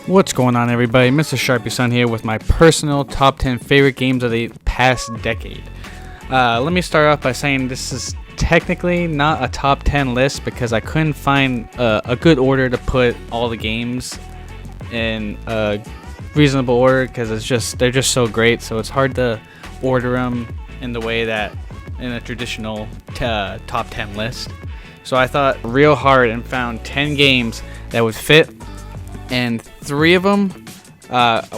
What's going on, everybody? MrSharpySon's here with my personal top 10 favorite games of the past decade. Let me start off by saying this is technically not a top 10 list because I couldn't find a good order to put all the games in a reasonable order because they're just so great, so it's hard to order them in the way that in a traditional top 10 list. So I thought real hard and found 10 games that would fit, and three of them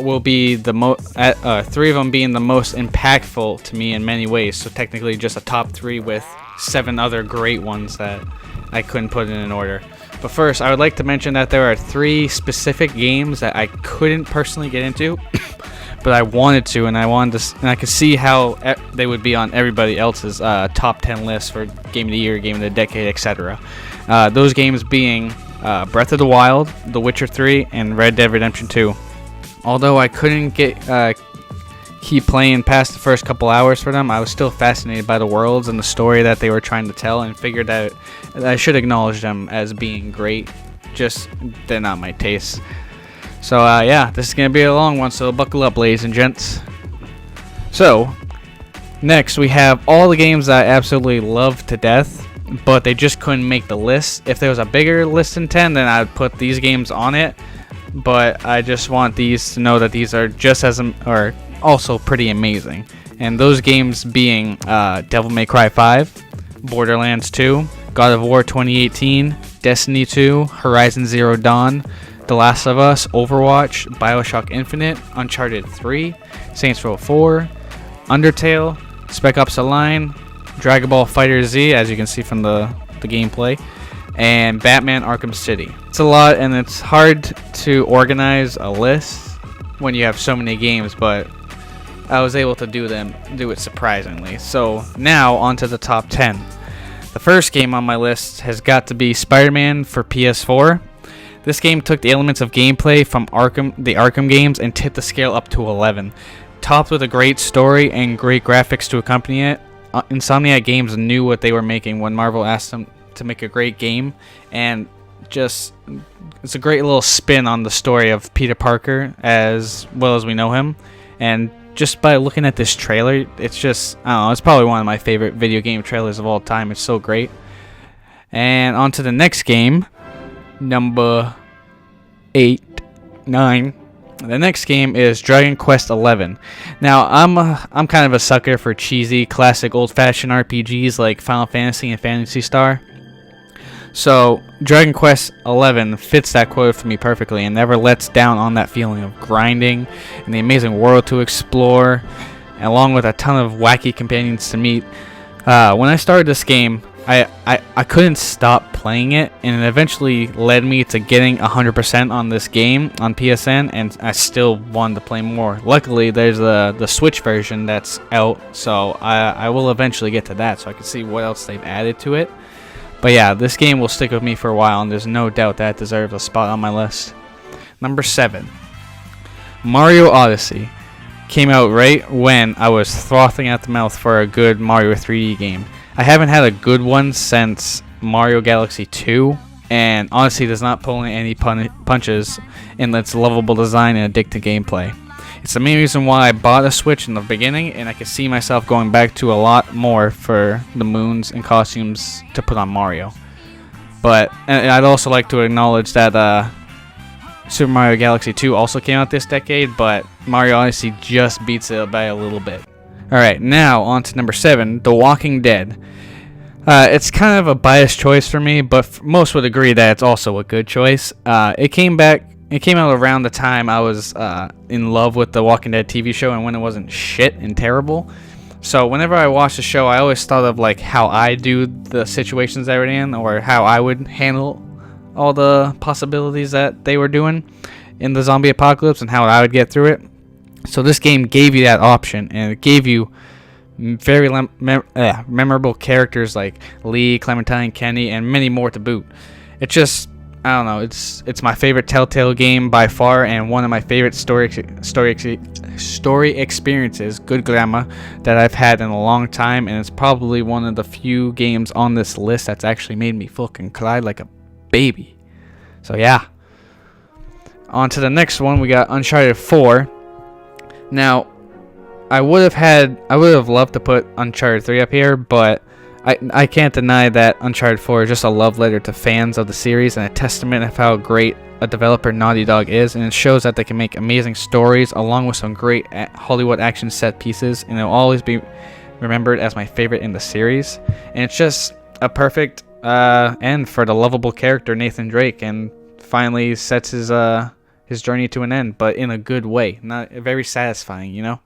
will be three of them being the most impactful to me in many ways. So technically just a top 3 with 7 other great ones that I couldn't put in an order. But first, I would like to mention that there are 3 specific games that I couldn't personally get into, but I wanted to, and I could see how they would be on everybody else's top 10 list for Game of the Year, Game of the Decade, etc. Those games being Breath of the Wild, The Witcher 3, and Red Dead Redemption 2. Although I couldn't keep playing past the first couple hours for them, I was still fascinated by the worlds and the story that they were trying to tell, and figured that I should acknowledge them as being great. Just they're not my taste. So yeah, this is gonna be a long one, so buckle up, ladies and gents. So next we have all the games that I absolutely love to death, but they just couldn't make the list. If there was a bigger list than 10, then I'd put these games on it, but I just want these to know that these are just as or also pretty amazing. And those games being Devil May Cry 5, Borderlands 2, God of War 2018, Destiny 2, Horizon Zero Dawn, The Last of Us, Overwatch, BioShock Infinite, Uncharted 3, Saints Row 4, Undertale, Spec Ops: The Line, Dragon Ball FighterZ, as you can see from the gameplay, and Batman Arkham City. It's a lot, and it's hard to organize a list when you have so many games, but I was able to do it surprisingly. So now onto the top 10. The first game on my list has got to be Spider-Man for PS4. This game took the elements of gameplay from the Arkham games and tipped the scale up to 11. Topped with a great story and great graphics to accompany it, Insomniac Games knew what they were making when Marvel asked them to make a great game, and it's a great little spin on the story of Peter Parker as well as we know him. And just by looking at this trailer, it's just, I don't know, it's probably one of my favorite video game trailers of all time. It's so great. And on to the next game, number 9. The next game is Dragon Quest XI. Now, I'm kind of a sucker for cheesy, classic, old-fashioned RPGs like Final Fantasy and Phantasy Star. So, Dragon Quest XI fits that quota for me perfectly and never lets down on that feeling of grinding and the amazing world to explore, along with a ton of wacky companions to meet. When I started this game, I couldn't stop playing it, and it eventually led me to getting 100% on this game on PSN, and I still wanted to play more. Luckily, there's the Switch version that's out, so I will eventually get to that so I can see what else they've added to it. But yeah, this game will stick with me for a while, and there's no doubt that it deserves a spot on my list. Number 7. Mario Odyssey. Came out right when I was frothing at the mouth for a good Mario 3D game. I haven't had a good one since Mario Galaxy 2, and honestly does not pull any punches in its lovable design and addictive gameplay. It's the main reason why I bought a Switch in the beginning, and I can see myself going back to a lot more for the moons and costumes to put on Mario. And I'd also like to acknowledge that Super Mario Galaxy 2 also came out this decade, but Mario Odyssey just beats it by a little bit. Alright, now on to number 7, The Walking Dead. It's kind of a biased choice for me, but most would agree that it's also a good choice. It came out around the time I was in love with the Walking Dead TV show, and when it wasn't shit and terrible. So whenever I watched the show, I always thought of like how I do the situations they were in, or how I would handle all the possibilities that they were doing in the zombie apocalypse and how I would get through it. So this game gave you that option, and it gave you very memorable characters like Lee, Clementine, Kenny, and many more to boot. It just, I don't know, it's my favorite Telltale game by far, and one of my favorite story experiences, good grammar, that I've had in a long time, and it's probably one of the few games on this list that's actually made me fucking cry like a baby. So yeah. On to the next one, we got Uncharted 4. Now, I would have loved to put Uncharted 3 up here, but I can't deny that Uncharted 4 is just a love letter to fans of the series and a testament of how great a developer Naughty Dog is, and it shows that they can make amazing stories along with some great Hollywood action set pieces, and it'll always be remembered as my favorite in the series. And it's just a perfect end for the lovable character Nathan Drake, and finally sets his journey to an end, but in a good way, not very satisfying, you know.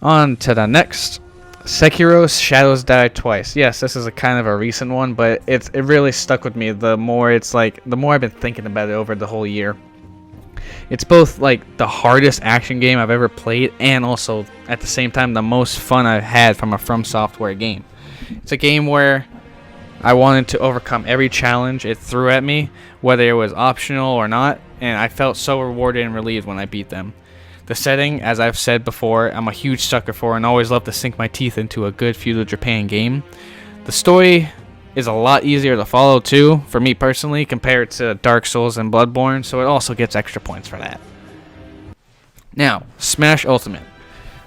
On to the next, Sekiro's Shadows Die Twice. Yes, this is a kind of a recent one, but it really stuck with me. The more I've been thinking about it over the whole year. It's both like the hardest action game I've ever played, and also at the same time the most fun I've had from a From Software game. It's a game where I wanted to overcome every challenge it threw at me, whether it was optional or not, and I felt so rewarded and relieved when I beat them. The setting, as I've said before, I'm a huge sucker for and always love to sink my teeth into a good feudal Japan game. The story is a lot easier to follow too, for me personally, compared to Dark Souls and Bloodborne, so it also gets extra points for that. Now, Smash Ultimate.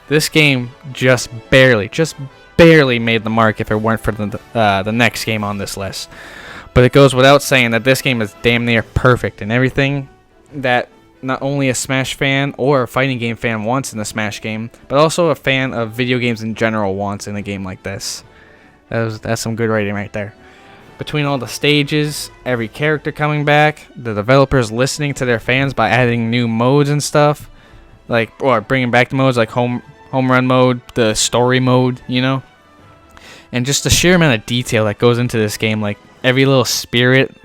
This game just barely made the mark if it weren't for the next game on this list. But it goes without saying that this game is damn near perfect in everything that not only a Smash fan or a fighting game fan wants in a Smash game, but also a fan of video games in general wants in a game like this. That's some good writing right there. Between all the stages, every character coming back, the developers listening to their fans by adding new modes and stuff, or bringing back the modes like home run mode, the story mode, you know, and just the sheer amount of detail that goes into this game. Like every little spirit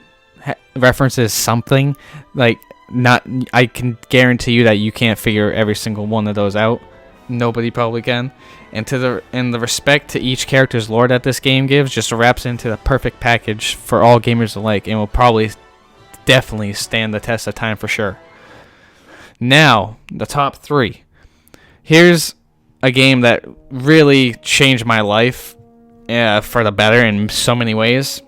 references something. I can guarantee you that you can't figure every single one of those out. Nobody probably can. And the respect to each character's lore that this game gives just wraps into the perfect package for all gamers alike, and will probably definitely stand the test of time for sure. Now, the top 3. Here's a game that really changed my life for the better in so many ways,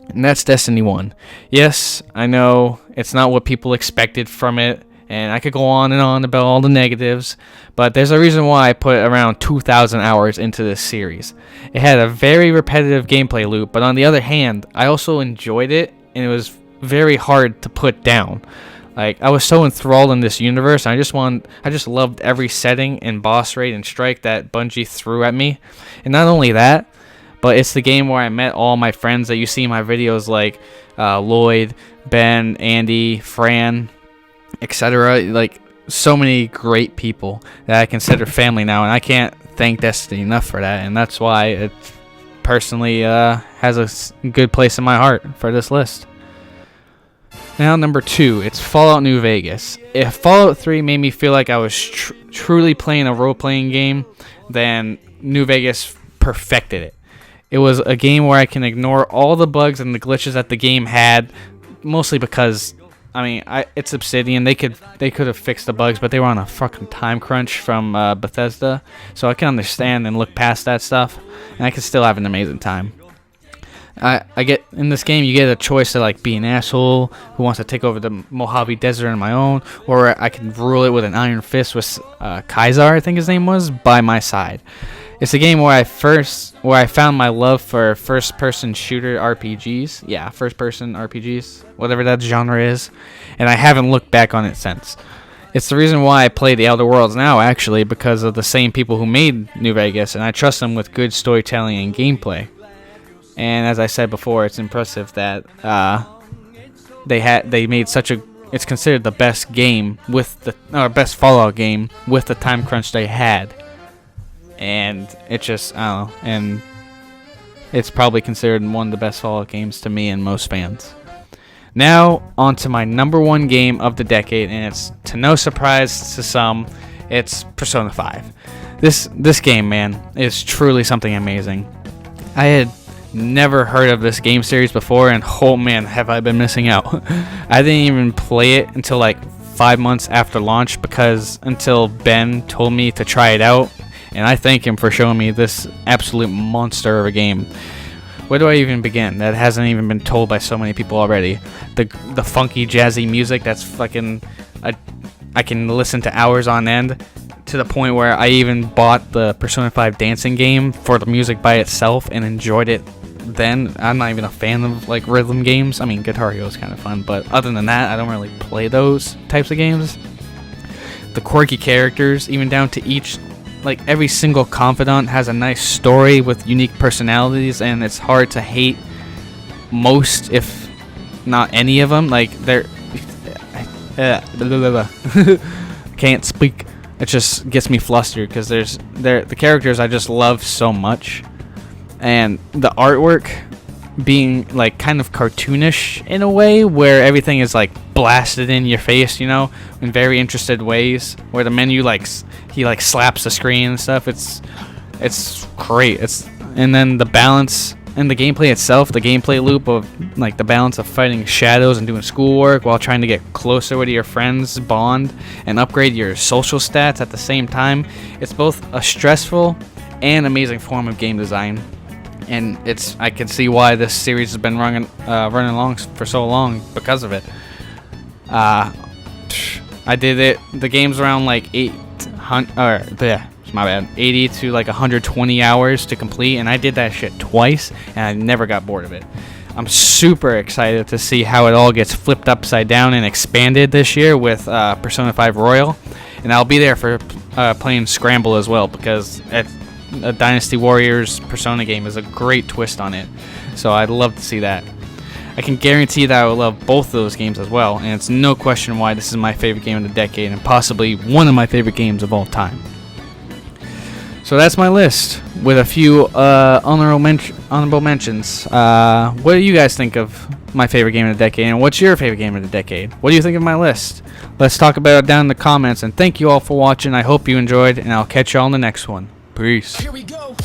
and that's Destiny 1. Yes, I know it's not what people expected from it, and I could go on and on about all the negatives, but there's a reason why I put around 2,000 hours into this series. It had a very repetitive gameplay loop, but on the other hand, I also enjoyed it, and it was very hard to put down. Like, I was so enthralled in this universe, and I just loved every setting and boss raid and strike that Bungie threw at me. And not only that, but it's the game where I met all my friends that you see in my videos, like Lloyd, Ben, Andy, Fran, etc. Like, so many great people that I consider family now, and I can't thank Destiny enough for that. And that's why it personally has a good place in my heart for this list. Now, number 2, it's Fallout New Vegas. If Fallout 3 made me feel like I was truly playing a role-playing game, then New Vegas perfected it. It was a game where I can ignore all the bugs and the glitches that the game had, mostly because, it's Obsidian. They could have fixed the bugs, but they were on a fucking time crunch from Bethesda, so I can understand and look past that stuff, and I can still have an amazing time. I get in this game, you get a choice to be an asshole who wants to take over the Mojave Desert on my own, or I can rule it with an iron fist with Kaisar, I think his name was, by my side. It's a game where I found my love for first-person shooter RPGs. Yeah, first-person RPGs, whatever that genre is, and I haven't looked back on it since. It's the reason why I play The Outer Worlds now, actually, because of the same people who made New Vegas, and I trust them with good storytelling and gameplay. And as I said before, it's impressive that they made such a. It's considered the best game best Fallout game with the time crunch they had, and and it's probably considered one of the best Fallout games to me and most fans. Now on to my number 1 game of the decade, and it's to no surprise to some, it's Persona 5. This game, man, is truly something amazing. I had never heard of this game series before, and oh man, have I been missing out. I didn't even play it until 5 months after launch, until Ben told me to try it out, and I thank him for showing me this absolute monster of a game. Where do I even begin? That hasn't even been told by so many people already. The funky jazzy music that's fucking I can listen to hours on end, to the point where I even bought the Persona 5 dancing game for the music by itself and enjoyed it then. I'm not even a fan of like rhythm games. I mean, Guitar Hero is kind of fun, but other than that, I don't really play those types of games. The quirky characters, even down to each, like every single confidant has a nice story with unique personalities, and it's hard to hate most, if not any of them. Like they're can't speak. It just gets me flustered because the characters I just love so much, and the artwork being like kind of cartoonish in a way, where everything is like blasted in your face, you know, in very interested ways, where the menu he slaps the screen and stuff. It's great. And then the balance and the gameplay itself, the gameplay loop of like the balance of fighting shadows and doing schoolwork while trying to get closer with your friends, bond, and upgrade your social stats at the same time. It's both a stressful and amazing form of game design, and I can see why this series has been running along for so long because of it. I did it. The game's around like 80 to like 120 hours to complete, and I did that shit twice, and I never got bored of it. I'm super excited to see how it all gets flipped upside down and expanded this year with Persona 5 Royal, and I'll be there for playing Scramble as well, because a Dynasty Warriors Persona game is a great twist on it, so I'd love to see that. I can guarantee that I will love both of those games as well, and it's no question why this is my favorite game of the decade and possibly one of my favorite games of all time. So that's my list with a few honorable mentions. What do you guys think of my favorite game of the decade, and what's your favorite game of the decade? What do you think of my list? Let's talk about it down in the comments, and thank you all for watching. I hope you enjoyed, and I'll catch you all in the next one. Peace. Here we go.